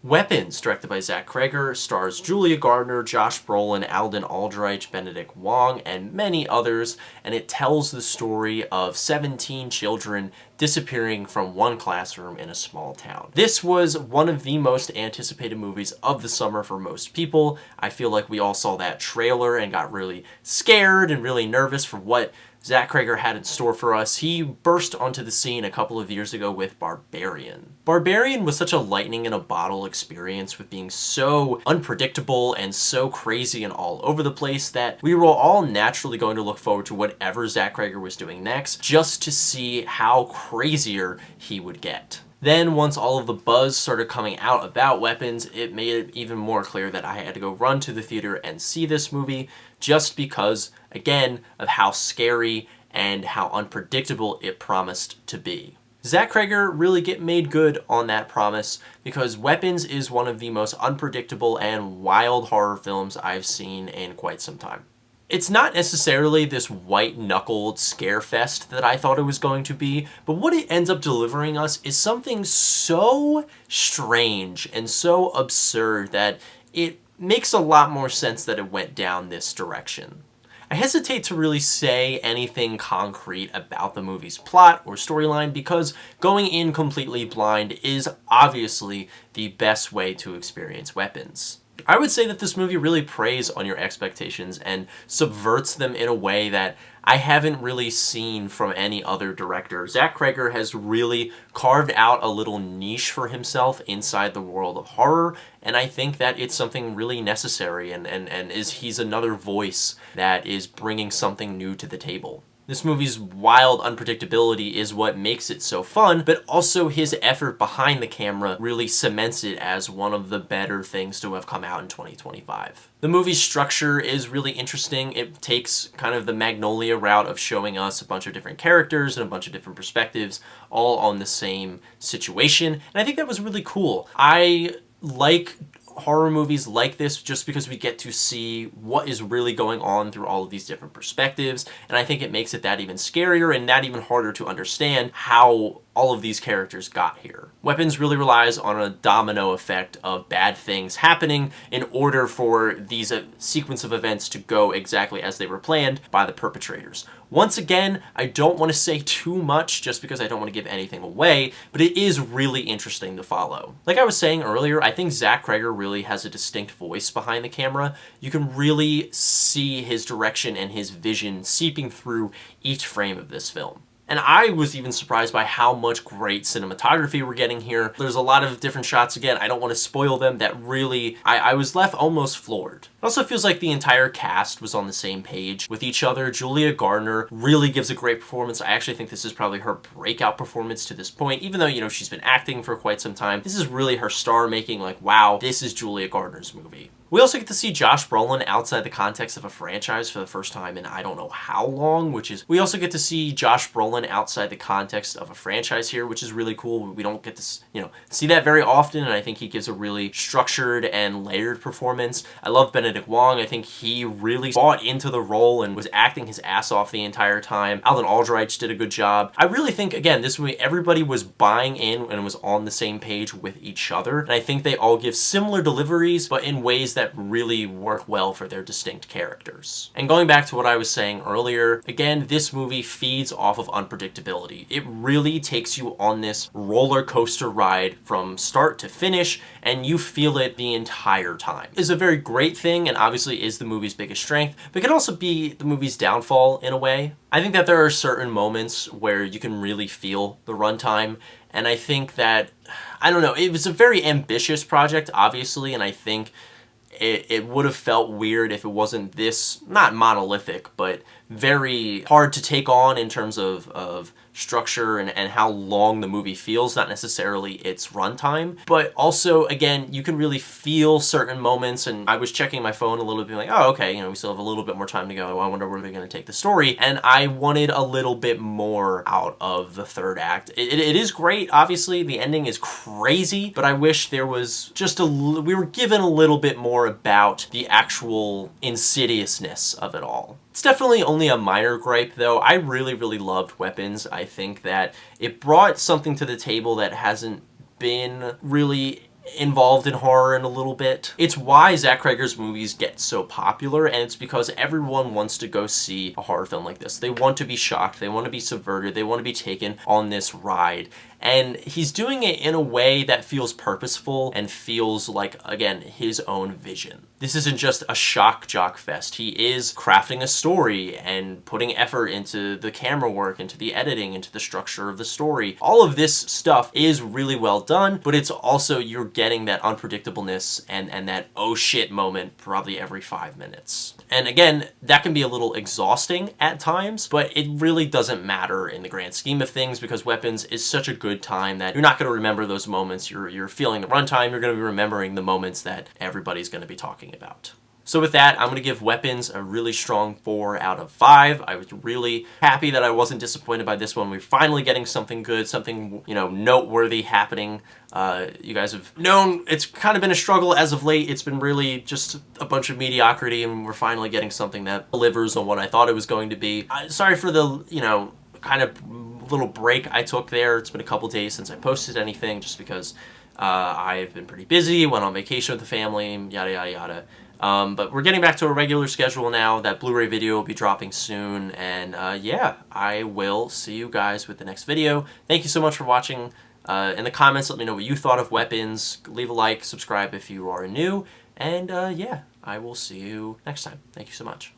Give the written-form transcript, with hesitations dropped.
Weapons, directed by Zach Cregger, stars Julia Gardner, Josh Brolin, Alden Aldrich, Benedict Wong, and many others, and it tells the story of 17 children disappearing from one classroom in a small town. This was one of the most anticipated movies of the summer for most people. I feel like we all saw that trailer and got really scared and really nervous for what Zach Cregger had in store for us. He burst onto the scene a couple of years ago with Barbarian. Barbarian was such a lightning in a bottle experience, with being so unpredictable and so crazy and all over the place, that we were all naturally going to look forward to whatever Zach Cregger was doing next, just to see how crazier he would get. Then, once all of the buzz started coming out about Weapons, it made it even more clear that I had to go run to the theater and see this movie, just because, again, of how scary and how unpredictable it promised to be. Zach Cregger really made good on that promise, because Weapons is one of the most unpredictable and wild horror films I've seen in quite some time. It's not necessarily this white-knuckled scare fest that I thought it was going to be, but what it ends up delivering us is something so strange and so absurd that it makes a lot more sense that it went down this direction. I hesitate to really say anything concrete about the movie's plot or storyline, because going in completely blind is obviously the best way to experience Weapons. I would say that this movie really preys on your expectations and subverts them in a way that I haven't really seen from any other director. Zach Cregger has really carved out a little niche for himself inside the world of horror, and I think that it's something really necessary, and he's another voice that is bringing something new to the table. This movie's wild unpredictability is what makes it so fun, but also his effort behind the camera really cements it as one of the better things to have come out in 2025. The movie's structure is really interesting. It takes kind of the Magnolia route of showing us a bunch of different characters and a bunch of different perspectives all on the same situation, and I think that was really cool. I like horror movies like this just because we get to see what is really going on through all of these different perspectives, and I think it makes it that even scarier and that even harder to understand how all of these characters got here. Weapons really relies on a domino effect of bad things happening in order for these sequence of events to go exactly as they were planned by the perpetrators. Once again, I don't want to say too much just because I don't want to give anything away, but it is really interesting to follow. Like I was saying earlier, I think Zach Cregger really has a distinct voice behind the camera. You can really see his direction and his vision seeping through each frame of this film. And I was even surprised by how much great cinematography we're getting here. There's a lot of different shots, again, I don't want to spoil them, that really, I was left almost floored. It also feels like the entire cast was on the same page with each other. Julia Gardner really gives a great performance. I actually think this is probably her breakout performance to this point, even though, you know, she's been acting for quite some time. This is really her star making, like, wow, this is Julia Gardner's movie. We also get to see Josh Brolin outside the context of a franchise for the first time in I don't know how long, we also get to see Josh Brolin outside the context of a franchise here, which is really cool. We don't get to, see that very often, and I think he gives a really structured and layered performance. I love Benedict Wong. I think he really bought into the role and was acting his ass off the entire time. Alden Aldrich did a good job. I really think, again, this movie, everybody was buying in and was on the same page with each other, and I think they all give similar deliveries, but in ways that really work well for their distinct characters. And going back to what I was saying earlier, again, this movie feeds off of unpredictability. It really takes you on this roller coaster ride from start to finish, and you feel it the entire time. It's a very great thing, and obviously is the movie's biggest strength, but it can also be the movie's downfall in a way. I think that there are certain moments where you can really feel the runtime, and I think that, I don't know, it was a very ambitious project, obviously, and I think it would have felt weird if it wasn't this, not monolithic, but very hard to take on in terms of structure and how long the movie feels, not necessarily its runtime. But also, again, you can really feel certain moments, and I was checking my phone a little bit, being like, oh, okay, we still have a little bit more time to go. I wonder where they're going to take the story. And I wanted a little bit more out of the third act. It is great, obviously. The ending is crazy, but I wish there was just we were given a little bit more about the actual insidiousness of it all. It's definitely only a minor gripe, though. I really, really loved Weapons. I think that it brought something to the table that hasn't been really involved in horror in a little bit. It's why Zach Cregger's movies get so popular, and it's because everyone wants to go see a horror film like this. They want to be shocked, they want to be subverted, they want to be taken on this ride. And he's doing it in a way that feels purposeful and feels like, again, his own vision. This isn't just a shock jock fest. He is crafting a story and putting effort into the camera work, into the editing, into the structure of the story. All of this stuff is really well done, but it's also, you're getting that unpredictableness and that oh shit moment probably every 5 minutes. And again, that can be a little exhausting at times, but it really doesn't matter in the grand scheme of things because Weapons is such a good time that you're not going to remember those moments. You're feeling the runtime, you're going to be remembering the moments that everybody's going to be talking about. So with that, I'm going to give Weapons a really strong 4 out of 5. I was really happy that I wasn't disappointed by this one. We're finally getting something good, something, you know, noteworthy happening. You guys have known it's kind of been a struggle as of late. It's been really just a bunch of mediocrity, and we're finally getting something that delivers on what I thought it was going to be. Sorry for the, you know, kind of little break I took there. It's been a couple days since I posted anything just because I've been pretty busy, went on vacation with the family, yada, yada, yada. But we're getting back to a regular schedule now. That Blu-ray video will be dropping soon. And yeah, I will see you guys with the next video. Thank you so much for watching. In the comments, let me know what you thought of Weapons. Leave a like, subscribe if you are new. And yeah, I will see you next time. Thank you so much.